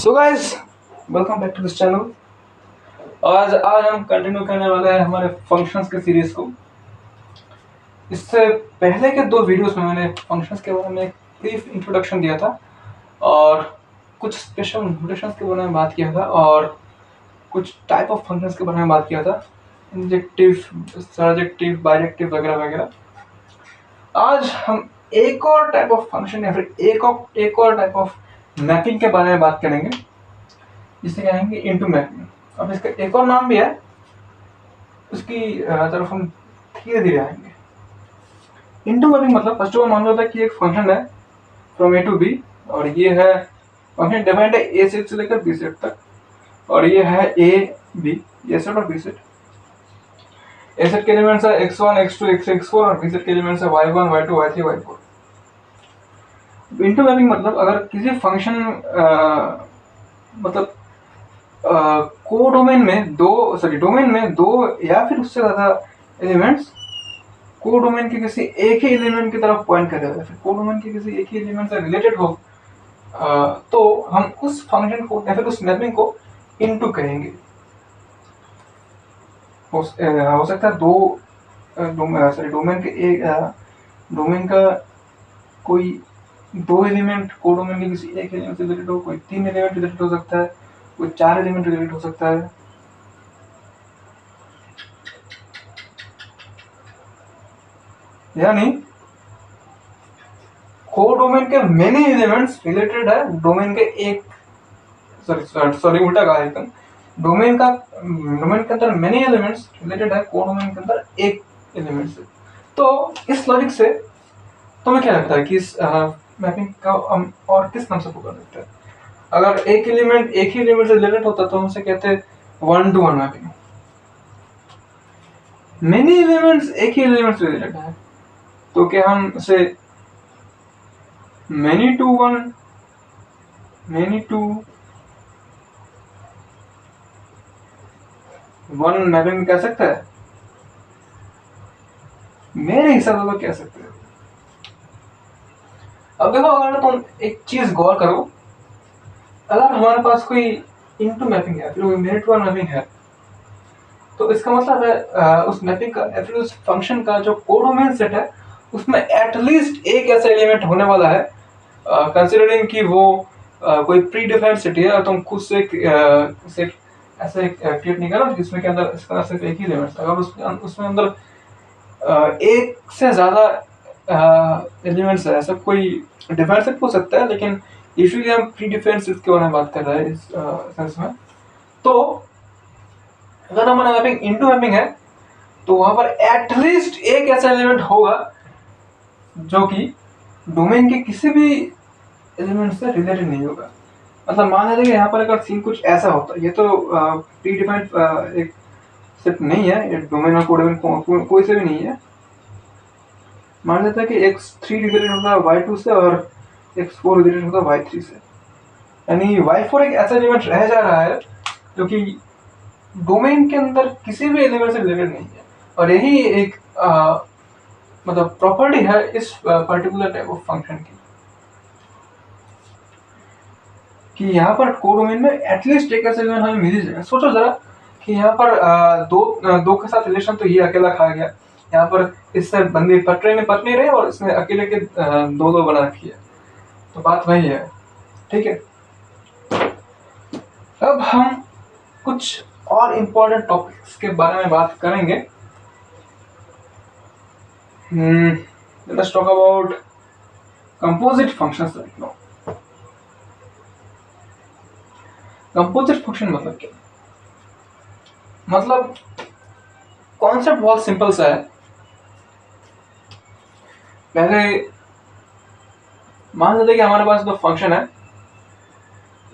So guys, welcome back to this channel. आज हम continue करने वाले हैं हमारे फंक्शंस के सीरीज को। इससे पहले के दो वीडियोस में मैंने फंक्शंस के बारे में एक ब्रीफ इंट्रोडक्शन दिया था और कुछ स्पेशल नोटेशंस के बारे में बात किया था और कुछ टाइप ऑफ फंक्शंस के बारे में बात किया था, इंजेक्टिव, सर्जेक्टिव, बाइजेक्टिव वगैरह वगैरह। आज हम एक और टाइप ऑफ फंक्शन या फिर एक और टाइप ऑफ मैपिंग के बारे में बात करेंगे, जिसे कहेंगे इनटू मैपिंग। अब इसका एक और नाम भी है, उसकी तरफ हम धीरे धीरे आएंगे। इनटू मैपिंग मतलब फर्स्ट ऑफ ऑल मान लो था कि एक फंक्शन है फ्रॉम ए टू बी और ये है फंक्शन डिफाइंड है ए सेट से लेकर बी सेट तक, और ये है ए बी, ये सेट और बी सेट। ए सेट के एलिमेंट्स है x1 x2 x3 x4 और बी सेट के एलिमेंट्स है y1 y2 y3 y4। Into mapping मतलब अगर किसी फंक्शन मतलब डोमेन में दो या फिर उससे ज्यादा एलिमेंट्स को डोमेन के किसी एक ही एलिमेंट की तरफ पॉइंट कर रहे हैं, फिर को डोमेन के किसी एक ही एलिमेंट से रिलेटेड हो, तो हम उस फंक्शन को या फिर उस मैपिंग को इनटू कहेंगे। हो सकता है डोमेन का कोई दो एलिमेंट को डोमेन के किसी एक एलिमेंट से रिलेटेड हो, कोई तीन एलिमेंट रिलेटेड हो सकता है, कोई चार एलिमेंट रिलेटेड हो सकता है। यानी को डोमेन के मेनी एलिमेंट्स रिलेटेड है डोमेन के एक उल्टा कहा एकदम। डोमेन के अंदर मेनी एलिमेंट्स रिलेटेड है को डोमेन के अंदर एक एलिमेंट से। तो इस लॉजिक से तुम्हें क्या लगता है कि इस मैपिंग का हम और किस नाम से पकड़ सकते हैं? अगर एक एलिमेंट एक ही एलिमेंट से रिलेटेड होता तो हम उसे कहते हैं one two one mapping. Many elements एक ही एलिमेंट से रिलेटेड है तो क्या हम उसे मैनी टू वन मैपिंग कह सकते हैं? मेरे हिसाब से तो कह सकते हैं। अब देखो, अगर तुम एक चीज गौर करो, अगर हमारे पास कोई इनटू मैपिंग है फिर मेनी टू वन मैपिंग है, तो इसका मतलब है उस मैपिंग का या फिर उस फंक्शन का जो कोडोमेन सेट है उसमें एटलीस्ट एक ऐसा एलिमेंट होने वाला है, कंसिडरिंग कि वो कोई प्री डिफाइंड सेट है और तुम खुद से सेट ऐसे क्रिएट नहीं करना जिसमें के अंदर इसका सिर्फ एक ही एलिमेंट। अगर उसमें अंदर एक से ज्यादा एलिमेंट्स है, ऐसा कोई डिफाइंड सेट हो सकता है, लेकिन यूजुअली हम प्री डिफाइंड सेट के बारे में बात कर रहे हैं इस सेंस में। तो अगर हमारा मैपिंग इनटू मैपिंग है तो वहां पर एटलीस्ट एक ऐसा एलिमेंट होगा जो कि डोमेन के किसी भी एलिमेंट से रिलेटेड नहीं होगा। मतलब मान लीजिए कि यहाँ पर अगर सीन कुछ ऐसा होता, ये तो प्री डिफाइंड एक सेट नहीं है, ये डोमेन और कोडोमेन कोई से भी नहीं है। मान लेते हैं कि x3 रिलेटेड होता है y2 से और x4 रिलेटेड होता है y3 से, यानी y4 एक ऐसा एलिमेंट रह जा रहा है जो कि डोमेन के अंदर किसी भी एलिमेंट से रिलेटेड नहीं है। और यही एक मतलब प्रॉपर्टी है इस पर्टिकुलर टाइप ऑफ फंक्शन की, कि यहाँ पर कोडोमेन में एटलीस्ट एक ऐसा एलिमेंट हमें मिल ही जाएगा। सोचो जरा कि यहाँ पर दो के साथ रिलेशन तो ये अकेला खा गया, यहाँ पर इससे बंदी पट नहीं रहे और इसने अकेले के दो बना रखी है, तो बात वही है। ठीक है, अब हम कुछ और इम्पोर्टेंट टॉपिक्स के बारे में बात करेंगे। Let's talk about composite functions right now. Composite function मतलब क्या? मतलब कॉन्सेप्ट बहुत सिंपल सा है। पहले मान लेते कि हमारे पास दो फंक्शन है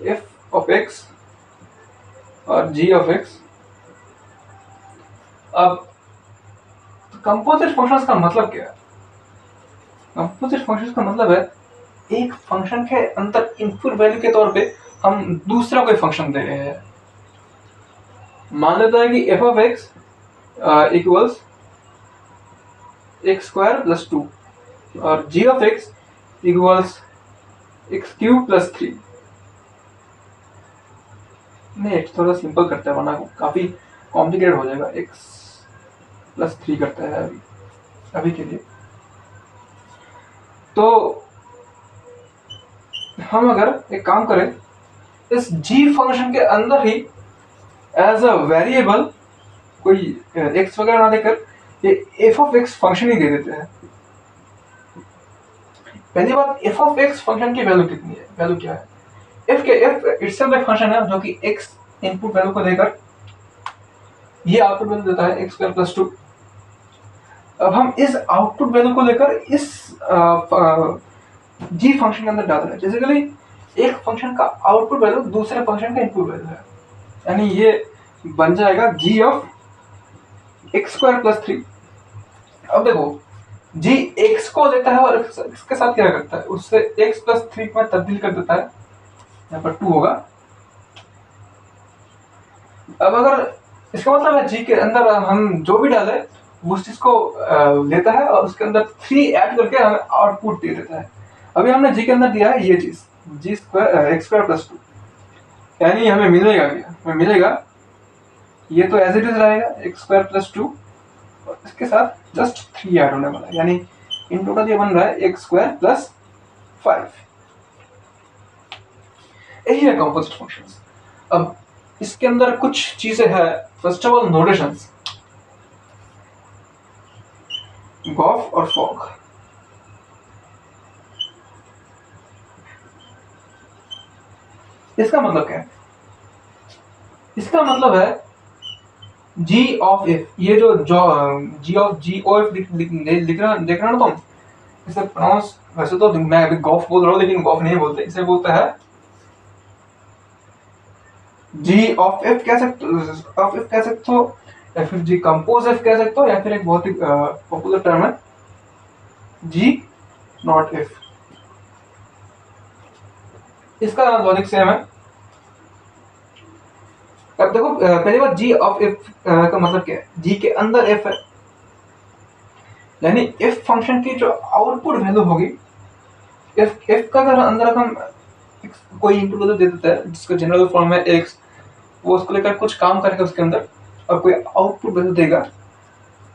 f of x और g of x। अब कंपोजिट फंक्शंस का मतलब क्या है? कंपोजिट फंक्शंस का मतलब है एक फंक्शन के अंदर इनपुट वैल्यू के तौर पे हम दूसरा कोई फंक्शन दे रहे हैं। मान लेते हैं कि f of x equals x square plus 2 और g of x equals x cube plus 3। नहीं, थोड़ा सिंपल करते हैं वरना काफ़ी कॉम्प्लिकेटेड हो जाएगा। x+3 करता है अभी अभी के लिए। तो हम अगर एक काम करें, इस g फंक्शन के अंदर ही एज अ वेरिएबल कोई x वगैरह ना देकर ये f(x) फंक्शन ही दे देते हैं। पहली बात, f(x) फंक्शन की वैल्यू कितनी है, वैल्यू क्या है? f इटसेल्फ एक फंक्शन है जो कि x इनपुट वैल्यू को देकर ये आउटपुट वैल्यू देता है x²+2। अब हम इस आउटपुट वैल्यू को लेकर इस g फंक्शन के अंदर डाल रहे हैं। बेसिकली एक फंक्शन का आउटपुट वैल्यू दूसरे फंक्शन का इनपुट वैल्यू है, यानी ये बन जाएगा g(x²+3). अब देखो, g x को लेता है और इसके साथ क्या करता है, उससे x+3 में तब्दील कर देता है, यहाँ पर 2 होगा। अब अगर इसका मतलब है g के अंदर हम जो भी डालें वो उस चीज को लेता है और उसके अंदर 3 ऐड करके हमें आउटपुट दे देता है। अभी हमने g के अंदर दिया है ये चीज x²+2, यानी हमें मिलेगा क्या, हमें मिलेगा ये तो एज इट इज रहेगा x²+2 और इसके साथ जस्ट 3 ऐड होने वाला है, यानी इन टोटल ये बन रहा है x²+5। यही है कंपोजिट फंक्शंस। अब इसके अंदर कुछ चीजें हैं। First of all, notations, gof और फॉग। इसका मतलब क्या है? इसका मतलब है g of f, ये जो g of लिख रहा देख रहा ना तुम, इसे प्रोनाउंस, वैसे तो मैं अभी गॉफ बोल रहा हूँ लेकिन गॉफ नहीं बोलते, इसे बोलता है g of f कह सकते हो, या फिर g कंपोज f कह सकते हो, या फिर एक बहुत ही पॉपुलर टर्म है g नॉट f। इसका लॉजिक सेम है। अब देखो, पहली बात, g ऑफ f का मतलब क्या है? g के अंदर f है, यानी f फंक्शन की जो आउटपुट वैल्यू होगी, f का अगर अंदर हम कोई इनपुट वैल्यू दे देता है जिसका जनरल फॉर्म है x, वो उसको लेकर कुछ काम करेगा उसके अंदर और कोई आउटपुट वैल्यू देगा,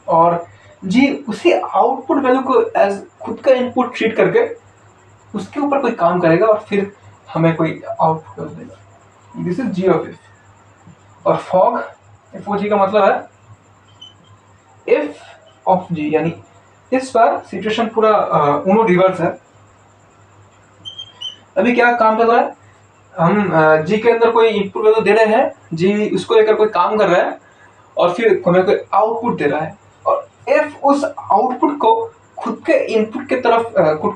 और g उसी आउटपुट वैल्यू को एज खुद का इनपुट ट्रीट करके उसके ऊपर कोई काम करेगा और फिर हमें कोई आउटपुट वैल्यू देगा। This is g of f। और फॉग, FOG का मतलब है f ऑफ g, यानी इस बार सिचुएशन पूरा उनो रिवर्स है। अभी क्या काम चल रहा है, हम g के अंदर कोई इनपुट वैल्यू दे रहे हैं, g उसको लेकर कोई काम कर रहा है और फिर हमें कोई आउटपुट दे रहा है, और f उस आउटपुट को खुद के इनपुट के तरफ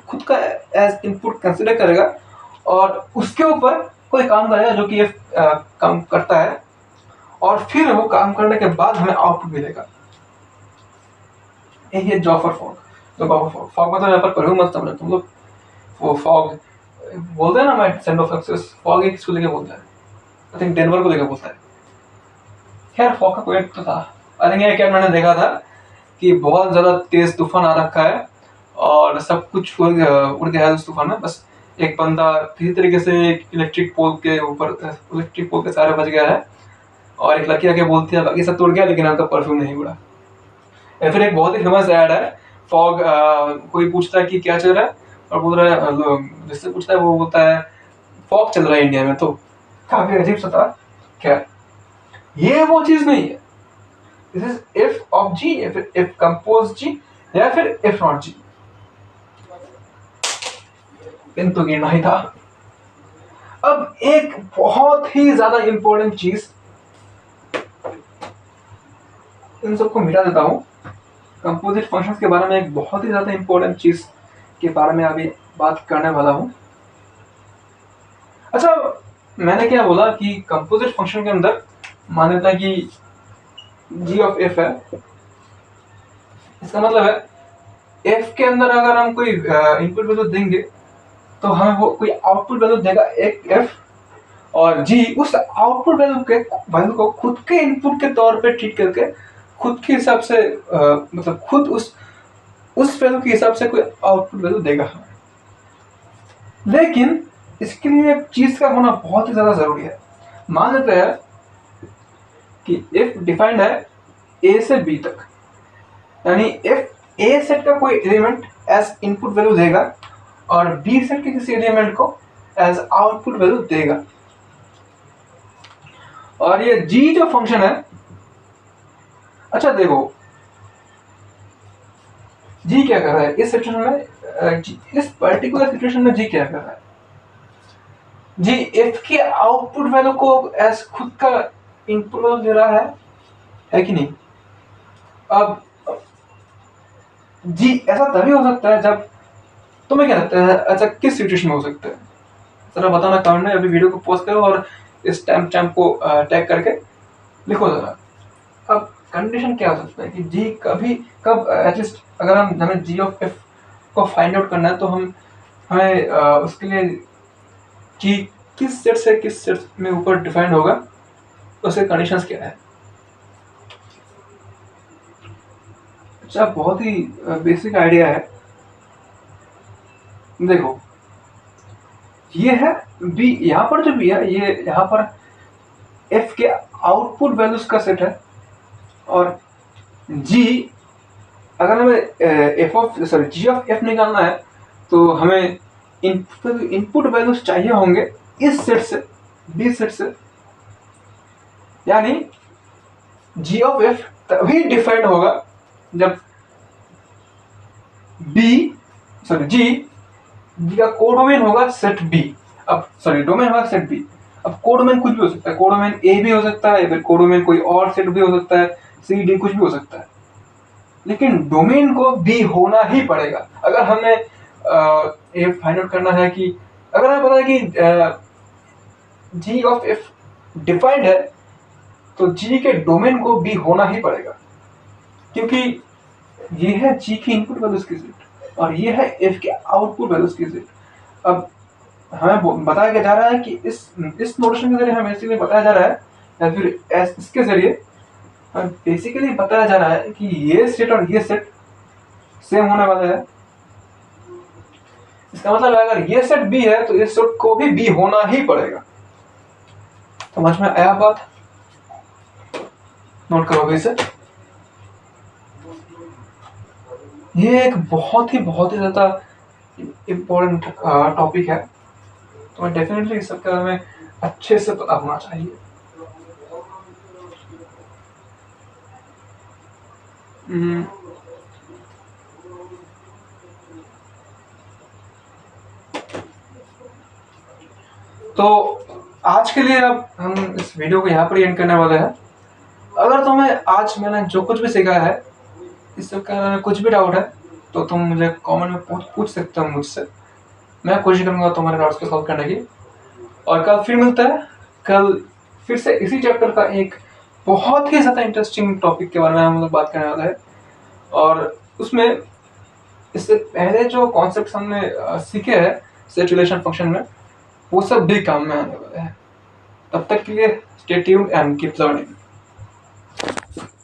खुद का एज इनपुट कंसीडर करेगा और उसके ऊपर कोई काम करेगा जो कि f काम करता है, और फिर वो काम करने के बाद हमें आउटपुट मिलेगा। यही है जॉब फॉर फॉग। तो फॉग मतलब यहाँ पर परफ्यूम मत समझो तुम लोग, वो फॉग बोलते हैं ना, मैं सेंड ऑफ सक्सेस, फॉग एक किसको लेके बोलता है, आई थिंक डेनवर को लेके बोलता है। खैर, फॉग का कोई तो था, आई थिंक क्या मैंने देखा था कि बहुत ज्यादा तेज तूफान आ रखा है और सब कुछ उड़ गया है उस तूफान में, बस एक बंदा किसी तरीके से इलेक्ट्रिक पोल के सहारे बच गया है और एक लड़की आके बोलती है बाकी सब टूट गया लेकिन आपका परफ्यूम नहीं उड़ा। या फिर एक बहुत ही फेमस ऐड है, फॉग, कोई पूछता है कि क्या चल रहा है और बोल रहा है, जिससे पूछता है वो बोलता है फॉग चल रहा है इंडिया में। तो काफी अजीब सा था। खैर, ये वो चीज नहीं है। दिस इज एफ ऑफ जी, या फिर एफ कंपोज जी, या फिर एफ नॉट जी। इन तो गिरना ही था। अब एक बहुत ही ज्यादा इंपॉर्टेंट चीज, इन सबको मिटा देता हूं। कंपोजिट फंक्शंस के बारे में एक बहुत ही ज्यादा इंपॉर्टेंट चीज के बारे में अभी बात करने वाला हूं। अच्छा, मैंने क्या बोला कि कंपोजिट फंक्शन के अंदर मान्यता कि g ऑफ f है। इसका मतलब है f के अंदर अगर हम कोई इनपुट वैल्यू देंगे तो हमें वो कोई आउटपुट वैल्यू देगा एक f, और g उस आउटपुट वैल्यू को खुद के इनपुट के तौर पे ट्रीट करके खुद के हिसाब से मतलब खुद उस वैल्यू के हिसाब से कोई आउटपुट वैल्यू देगा हमें। लेकिन इसके लिए एक चीज का होना बहुत ही ज्यादा जरूरी है। मान लेते हैं कि इफ डिफाइंड है ए से बी तक, यानी इफ ए सेट का कोई एलिमेंट एज इनपुट वैल्यू देगा और बी सेट के किसी एलिमेंट को एज आउटपुट वैल्यू देगा, और ये जी जो फंक्शन है, अच्छा देखो जी क्या कर रहा है इस सिचुएशन में, इस पर्टिकुलर सिचुएशन में जी क्या कर रहा है, जी एफ के आउटपुट वैल्यू को एज खुद का इनपुट वैल्यू दे रहा है कि नहीं। अब जी ऐसा तभी हो सकता है जब, तुम्हें क्या लगता है अच्छा किस सिचुएशन में हो सकता है, जरा बताना कमेंट में, अभी वीडियो को पॉज करो और इस टाइम को टैग करके लिखो जरा। अब कंडीशन क्या हो सकता है कि जी कभी कब एटलीस्ट अगर हमें जी ऑफ एफ को फाइंड आउट करना है तो हमें उसके लिए जी किस सेट से किस सेट में ऊपर डिफाइंड होगा, उसके कंडीशंस क्या है। अच्छा बहुत ही बेसिक आइडिया है, देखो ये है बी, यहाँ पर जो बी है ये यहाँ पर एफ के आउटपुट वैल्यूज का सेट है, और जी अगर हमें जी ऑफ एफ निकालना है तो हमें इनपुट वैल्यूज चाहिए होंगे इस सेट से, बी सेट से, यानी जी ऑफ एफ तभी डिफाइंड होगा जब जी का कोडोमेन होगा सेट बी, अब डोमेन होगा सेट बी। अब कोडोमेन कुछ भी हो सकता है, कोडोमेन ए भी हो सकता है या फिर कोडोमेन कोई और सेट भी हो सकता है, सी डी कुछ भी हो सकता है, लेकिन डोमेन को बी होना ही पड़ेगा। अगर हमें ये फाइंड आउट करना है कि अगर हमें पता है कि जी ऑफ एफ डिफाइंड है तो जी के डोमेन को बी होना ही पड़ेगा, क्योंकि ये है जी की इनपुट वैल्यूज की सेट और ये है एफ के आउटपुट वैल्यूज की सेट। अब हमें बताया जा रहा है कि इस नोटेशन के जरिए हमें इसीलिए बताया जा रहा है या फिर इसके जरिए बेसिकली बताया जा रहा है कि ये सेट और ये सेट सेम होने वाला है। इसका मतलब है अगर ये सेट बी है तो इस सेट को भी बी होना ही पड़ेगा। समझ में आया बात? नोट करोगे इसे। ये एक बहुत ही ज्यादा इम्पोर्टेंट टॉपिक है, तो डेफिनेटली इस सबके बारे में अच्छे से पता होना चाहिए। तो आज के लिए अब हम इस वीडियो को यहाँ पर एंड करने वाले हैं। अगर तुम्हें आज मैंने जो कुछ भी सिखाया है इस सब के बारे में कुछ भी डाउट है तो तुम मुझे कमेंट में पूछ सकते हो मुझसे, मैं कोशिश करूंगा तुम्हारे डाउट्स को सॉल्व करने की। और कल फिर मिलता है, कल फिर से इसी चैप्टर का एक बहुत ही ज़्यादा इंटरेस्टिंग टॉपिक के बारे में हम लोग बात करने वाले हैं, और उसमें इससे पहले जो कॉन्सेप्ट हमने सीखे हैं सेट रिलेशन फंक्शन में वो सब भी काम में आने वाले हैं। तब तक के लिए stay tuned and keep learning.